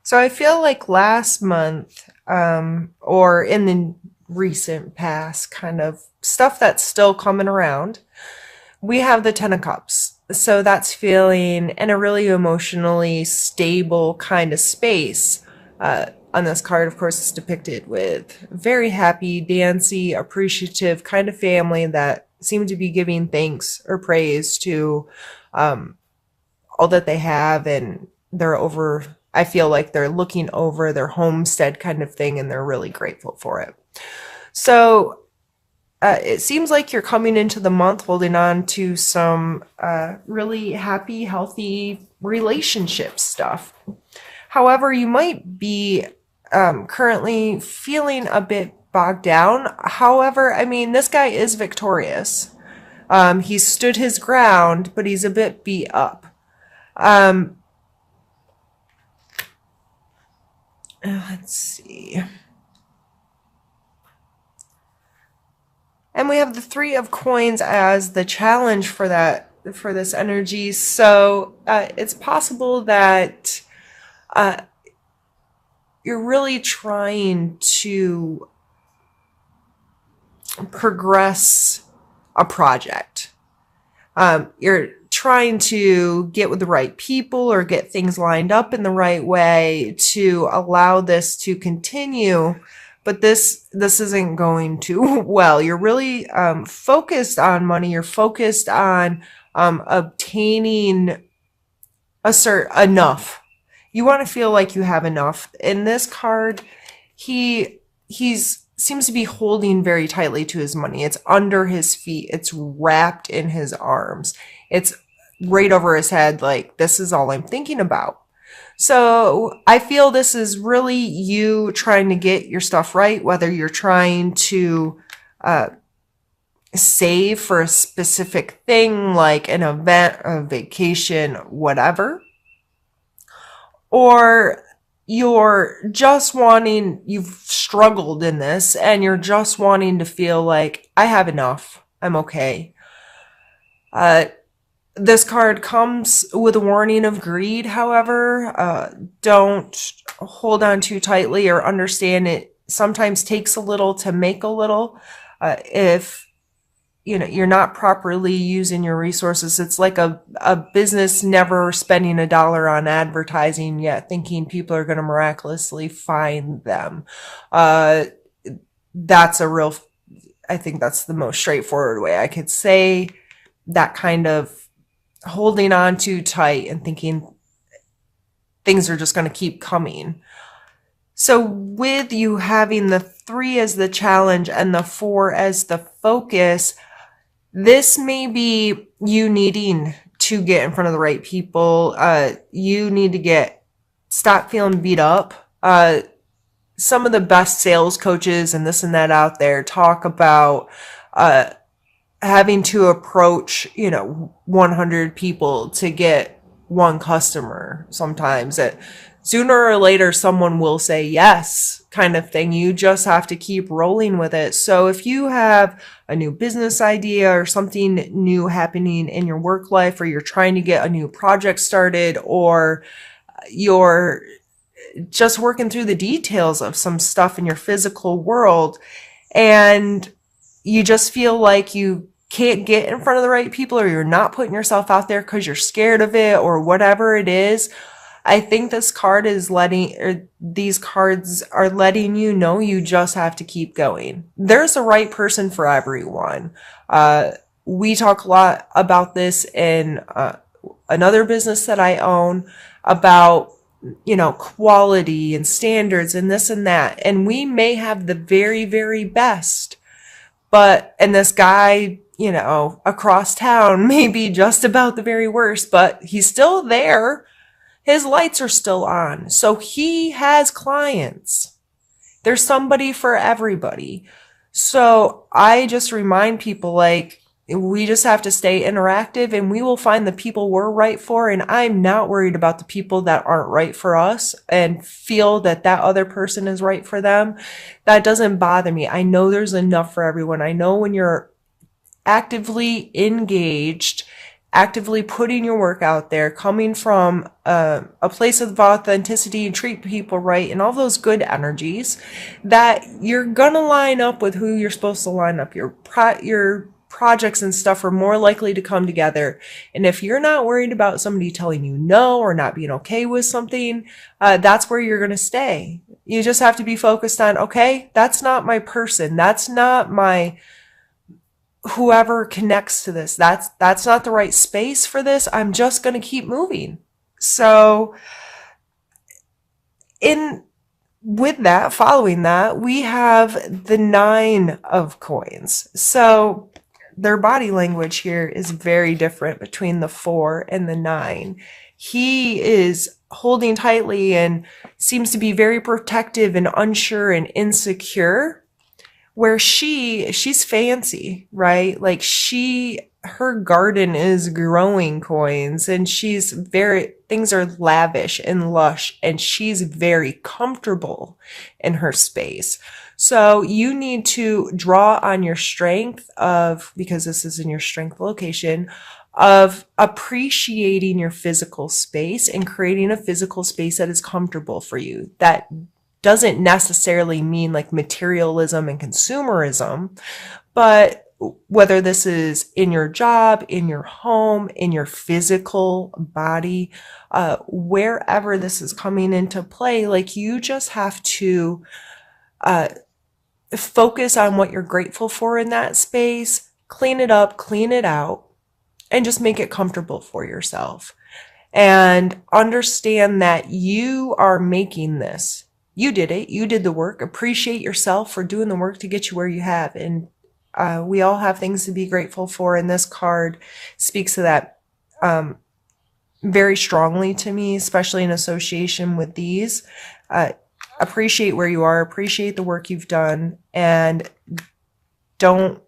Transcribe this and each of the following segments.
So I feel like last month, or in the recent past, kind of stuff that's still coming around, we have the Ten of Cups. So that's feeling in a really emotionally stable kind of space. On this card, of course, it's depicted with very happy, dancy, appreciative kind of family that seem to be giving thanks or praise to all that they have, and they're over. I feel like they're looking over their homestead kind of thing, and they're really grateful for it. So it seems like you're coming into the month holding on to some really happy, healthy relationship stuff. However, you might be currently feeling a bit bogged down. However, I mean, this guy is victorious. He's stood his ground, but he's a bit beat up. Um, let's see. And we have the Three of Coins as the challenge for this energy. So it's possible that you're really trying to progress a project. You're trying to get with the right people or get things lined up in the right way to allow this to continue. But this isn't going too well. You're really focused on money. You're focused on obtaining enough. You want to feel like you have enough. In this card, he's seems to be holding very tightly to his money. It's under his feet. It's wrapped in his arms. It's right over his head. Like, this is all I'm thinking about. So I feel this is really you trying to get your stuff right, whether you're trying to save for a specific thing like an event, a vacation, whatever, or you've struggled in this and you're just wanting to feel like, I have enough, I'm okay. This card comes with a warning of greed, however. Don't hold on too tightly, or understand it sometimes takes a little to make a little. If you're not properly using your resources, it's like a business never spending $1 on advertising yet thinking people are going to miraculously find them. That's I think that's the most straightforward way I could say that kind of holding on too tight and thinking things are just going to keep coming. So with you having the 3 as the challenge and the 4 as the focus, this may be you needing to get in front of the right people. You need to stop feeling beat up. Some of the best sales coaches and this and that out there talk about having to approach, 100 people to get one customer sometimes. That sooner or later someone will say yes, kind of thing. You just have to keep rolling with it. So if you have a new business idea or something new happening in your work life, or you're trying to get a new project started, or you're just working through the details of some stuff in your physical world, and you just feel like you can't get in front of the right people, or you're not putting yourself out there because you're scared of it, or whatever it is, I think these cards are letting you know you just have to keep going. There's a right person for everyone. We talk a lot about this in another business that I own, about quality and standards and this and that. And we may have the very, very best, and this guy, across town may be just about the very worst, but he's still there. His lights are still on. So he has clients. There's somebody for everybody. So I just remind people, like, we just have to stay interactive, and we will find the people we're right for. And I'm not worried about the people that aren't right for us and feel that other person is right for them. That doesn't bother me. I know there's enough for everyone. I know when you're actively engaged, actively putting your work out there, coming from a place of authenticity and treat people right and all those good energies, that you're gonna line up with who you're supposed to line up. Your projects and stuff are more likely to come together. And if you're not worried about somebody telling you no or not being okay with something, that's where you're gonna stay. You just have to be focused on, okay, that's not my person. That's not my whoever connects to this. That's not the right space for this. I'm just going to keep moving. So with that, following that, we have the 9 of coins. So their body language here is very different between the 4 and the 9. He is holding tightly and seems to be very protective and unsure and insecure, where she's fancy, right? Like her garden is growing coins, and things are lavish and lush, and she's very comfortable in her space. So you need to draw on your strength because this is in your strength location, of appreciating your physical space and creating a physical space that is comfortable for you. That doesn't necessarily mean like materialism and consumerism, but whether this is in your job, in your home, in your physical body, wherever this is coming into play, like you just have to focus on what you're grateful for in that space, clean it up, clean it out, and just make it comfortable for yourself. And understand that you are making this. You did it. You did the work. Appreciate yourself for doing the work to get you where you have. And we all have things to be grateful for. And this card speaks to that very strongly to me, especially in association with these. Appreciate where you are. Appreciate the work you've done. And don't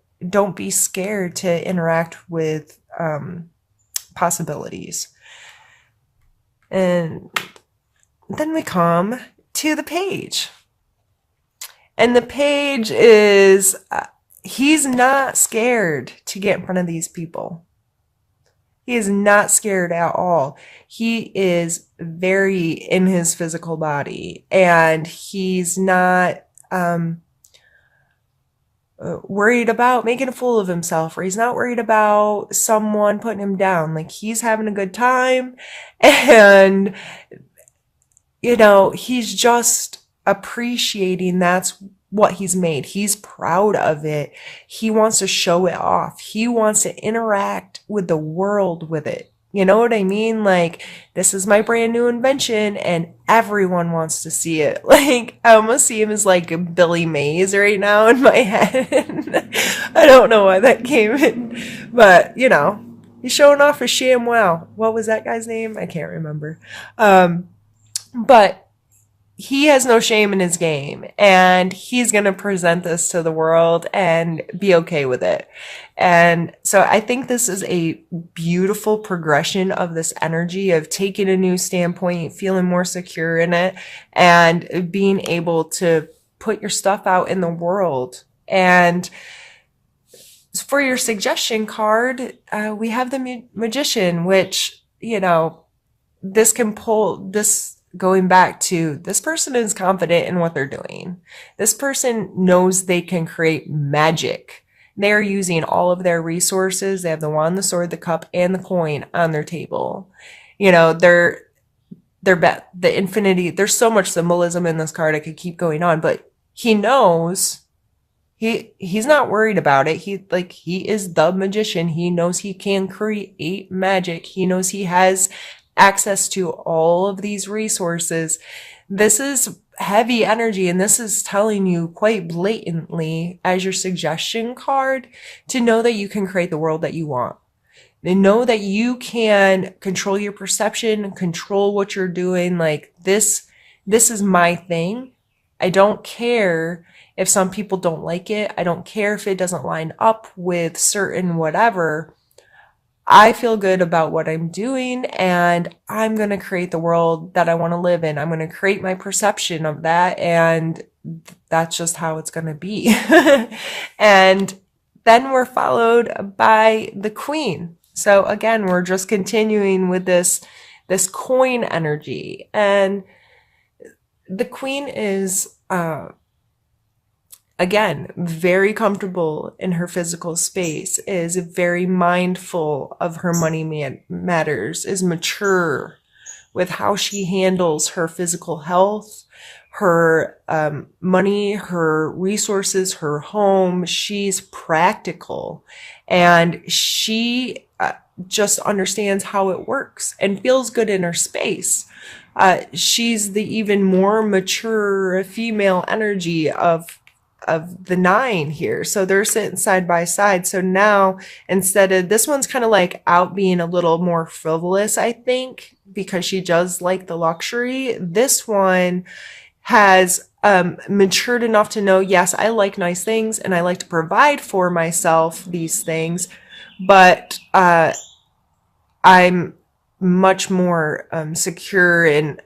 be scared to interact with possibilities. And then we come to the page. And the page is, he's not scared to get in front of these people. He is not scared at all. He is very in his physical body, and he's not worried about making a fool of himself, or he's not worried about someone putting him down. Like, he's having a good time, and he's just appreciating that's what he's made. He's proud of it. He wants to show it off. He wants to interact with the world with it. You know what I mean? Like, this is my brand new invention, and everyone wants to see it. Like, I almost see him as like Billy Mays right now in my head. I don't know why that came in, but he's showing off his ShamWow. What was that guy's name? I can't remember. But he has no shame in his game, and he's going to present this to the world and be okay with it. And so I think this is a beautiful progression of this energy of taking a new standpoint, feeling more secure in it, and being able to put your stuff out in the world. And for your suggestion card, we have the Magician, which, this can pull this. Going back to, this person is confident in what they're doing. This person knows they can create magic. They're using all of their resources. They have the wand, the sword, the cup, and the coin on their table. The infinity. There's so much symbolism in this card. I could keep going on, but he knows he's not worried about it. He is the magician. He knows he can create magic. He knows he has access to all of these resources. This is heavy energy, and this is telling you quite blatantly as your suggestion card to know that you can create the world that you want. And know that you can control your perception, control what you're doing. Like, this is my thing. I don't care if some people don't like it. I don't care if it doesn't line up with certain whatever. I feel good about what I'm doing, and I'm going to create the world that I want to live in. I'm going to create my perception of that, and that's just how it's going to be. And then we're followed by the Queen. So again, we're just continuing with this coin energy. And the queen is again, very comfortable in her physical space, is very mindful of her money matters, is mature with how she handles her physical health, her money, her resources, her home. She's practical, and she just understands how it works and feels good in her space. She's the even more mature female energy of the nine here. So they're sitting side by side. So now instead of this one's kind of like out being a little more frivolous, I think, because she does like the luxury. This one has matured enough to know, yes, I like nice things and I like to provide for myself these things, but I'm much more secure in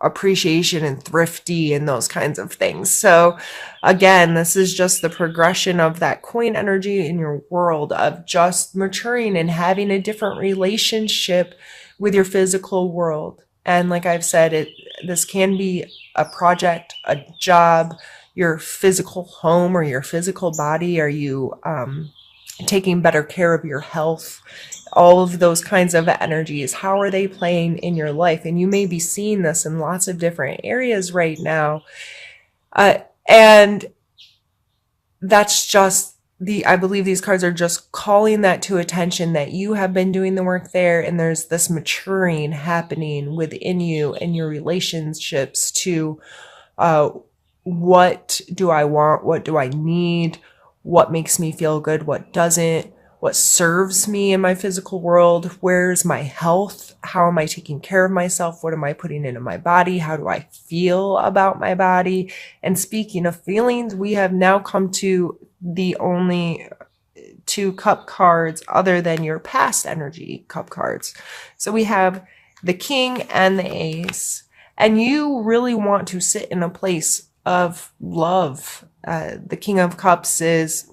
appreciation and thrifty and those kinds of things. So again, this is just the progression of that coin energy in your world of just maturing and having a different relationship with your physical world. And like I've said, this can be a project, a job, your physical home or your physical body. Are you taking better care of your health? All of those kinds of energies, how are they playing in your life? And you may be seeing this in lots of different areas right now. And that's just I believe these cards are just calling that to attention, that you have been doing the work there, and there's this maturing happening within you and your relationships to what do I want? What do I need? What makes me feel good? What doesn't? What serves me in my physical world? Where's my health? How am I taking care of myself? What am I putting into my body? How do I feel about my body? And speaking of feelings, we have now come to the only two cup cards other than your past energy cup cards. So we have the king and the ace, and you really want to sit in a place of love. The king of cups is,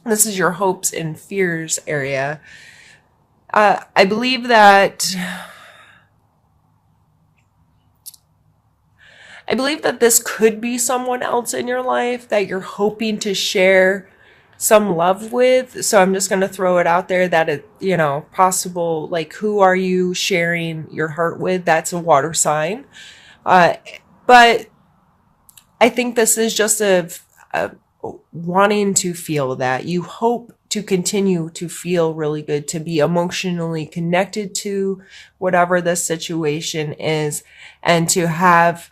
this is your hopes and fears area. I believe that this could be someone else in your life that you're hoping to share some love with. So I'm just going to throw it out there that it, possible, like, who are you sharing your heart with? That's a water sign. But I think this is just a wanting to feel that. You hope to continue to feel really good, to be emotionally connected to whatever the situation is, and to have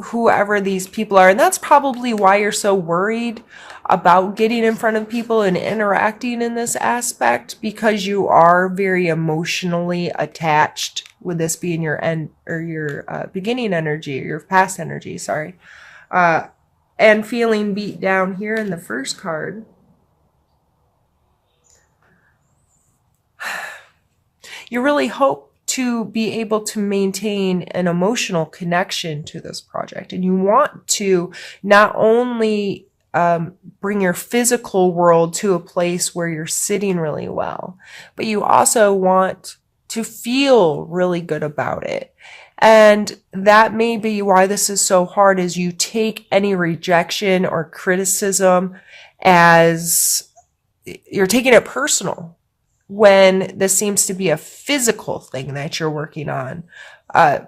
whoever these people are. And that's probably why you're so worried about getting in front of people and interacting in this aspect, because you are very emotionally attached, with this being your end or your beginning energy, or your past energy, sorry. And feeling beat down here in the first card. You really hope to be able to maintain an emotional connection to this project. And you want to not only bring your physical world to a place where you're sitting really well, but you also want to feel really good about it. And that may be why this is so hard, is you take any rejection or criticism as you're taking it personal, when this seems to be a physical thing that you're working on. I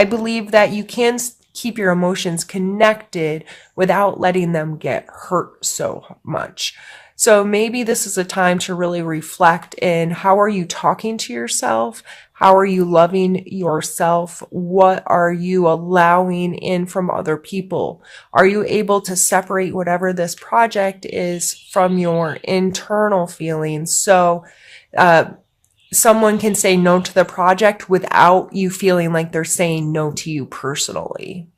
believe that you can keep your emotions connected without letting them get hurt so much. So maybe this is a time to really reflect in, how are you talking to yourself? How are you loving yourself? What are you allowing in from other people? Are you able to separate whatever this project is from your internal feelings? So someone can say no to the project without you feeling like they're saying no to you personally,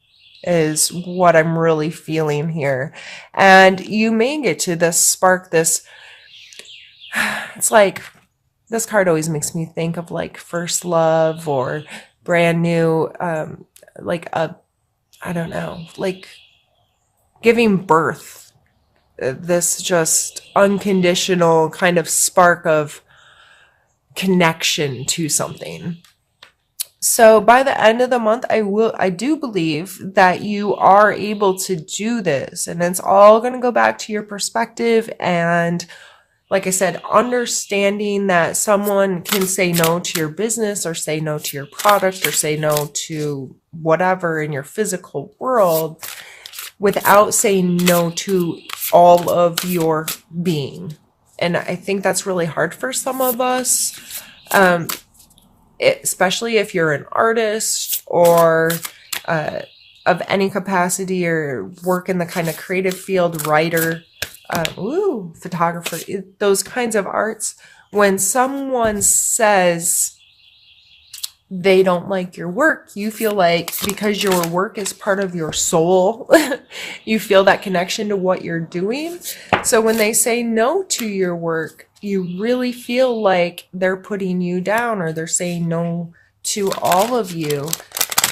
is what I'm really feeling here. And you may get to this spark, this, it's like, this card always makes me think of like first love or brand new, like I don't know, like giving birth this just unconditional kind of spark of connection to something. So by the end of the month, I do believe that you are able to do this, and it's all going to go back to your perspective. And like I said, understanding that someone can say no to your business or say no to your product or say no to whatever in your physical world without saying no to all of your being. And I think that's really hard for some of us. Especially if you're an artist or of any capacity or work in the kind of creative field, writer, photographer, those kinds of arts. When someone says they don't like your work, you feel like because your work is part of your soul, you feel that connection to what you're doing. So when they say no to your work, you really feel like they're putting you down or they're saying no to all of you.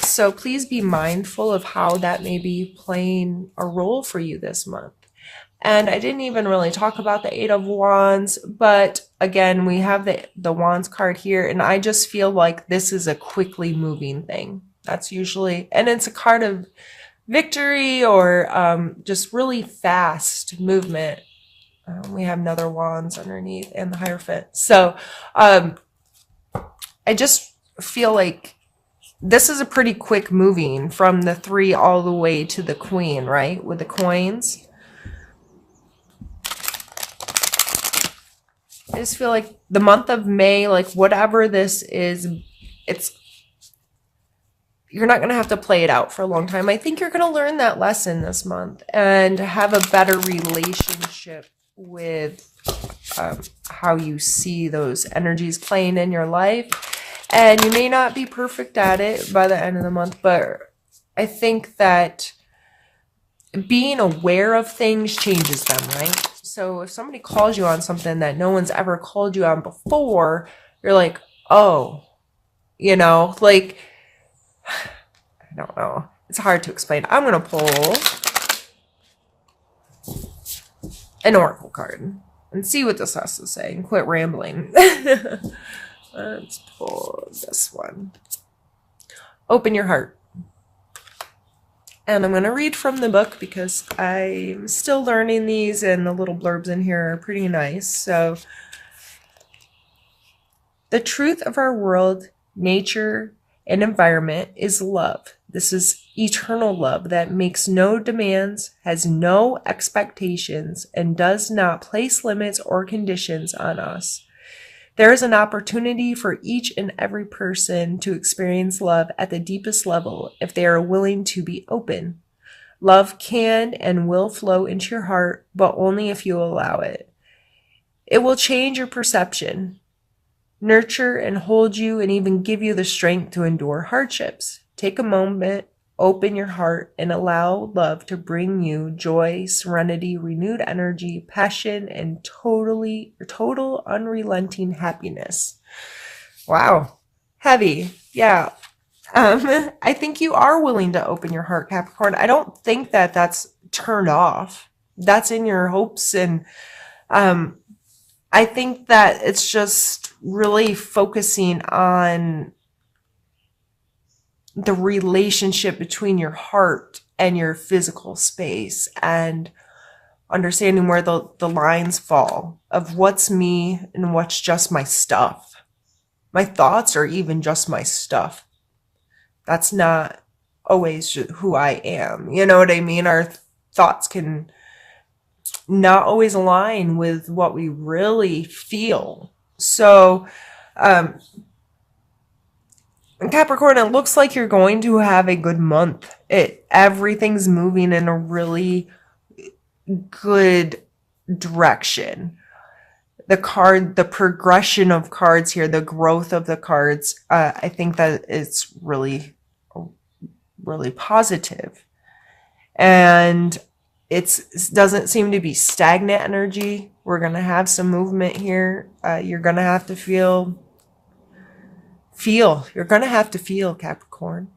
So please be mindful of how that may be playing a role for you this month. And I didn't even really talk about the Eight of Wands, but again, we have the Wands card here, and I just feel like this is a quickly moving thing. That's usually, and it's a card of victory or just really fast movement. We have another Wands underneath and the Hierophant. So I just feel like this is a pretty quick moving from the 3 all the way to the Queen, right? With the coins. I just feel like the month of May, like whatever this is, you're not going to have to play it out for a long time. I think you're going to learn that lesson this month and have a better relationship with how you see those energies playing in your life. And you may not be perfect at it by the end of the month, but I think that being aware of things changes them, right? So if somebody calls you on something that no one's ever called you on before, you're like, oh, like, I don't know. It's hard to explain. I'm going to pull an oracle card and see what this has to say and quit rambling. Let's pull this one. Open your heart. And I'm going to read from the book because I'm still learning these and the little blurbs in here are pretty nice. So, the truth of our world, nature, and environment is love. This is eternal love that makes no demands, has no expectations, and does not place limits or conditions on us. There is an opportunity for each and every person to experience love at the deepest level if they are willing to be open. Love can and will flow into your heart, but only if you allow it. It will change your perception, nurture and hold you, and even give you the strength to endure hardships. Take a moment, open your heart, and allow love to bring you joy, serenity, renewed energy, passion, and total unrelenting happiness. Wow. Heavy. Yeah. I think you are willing to open your heart, Capricorn. I don't think that that's turned off. That's in your hopes. And I think that it's just really focusing on the relationship between your heart and your physical space and understanding where the lines fall of what's me and what's just my stuff. My thoughts are even just my stuff. That's not always who I am. You know what I mean? Our thoughts can not always align with what we really feel. So, Capricorn, it looks like you're going to have a good month. Everything's moving in a really good direction. The progression of cards here, the growth of the cards, I think that it's really, really positive. And it doesn't seem to be stagnant energy. We're going to have some movement here. You're going to have to feel. You're going to have to feel, Capricorn.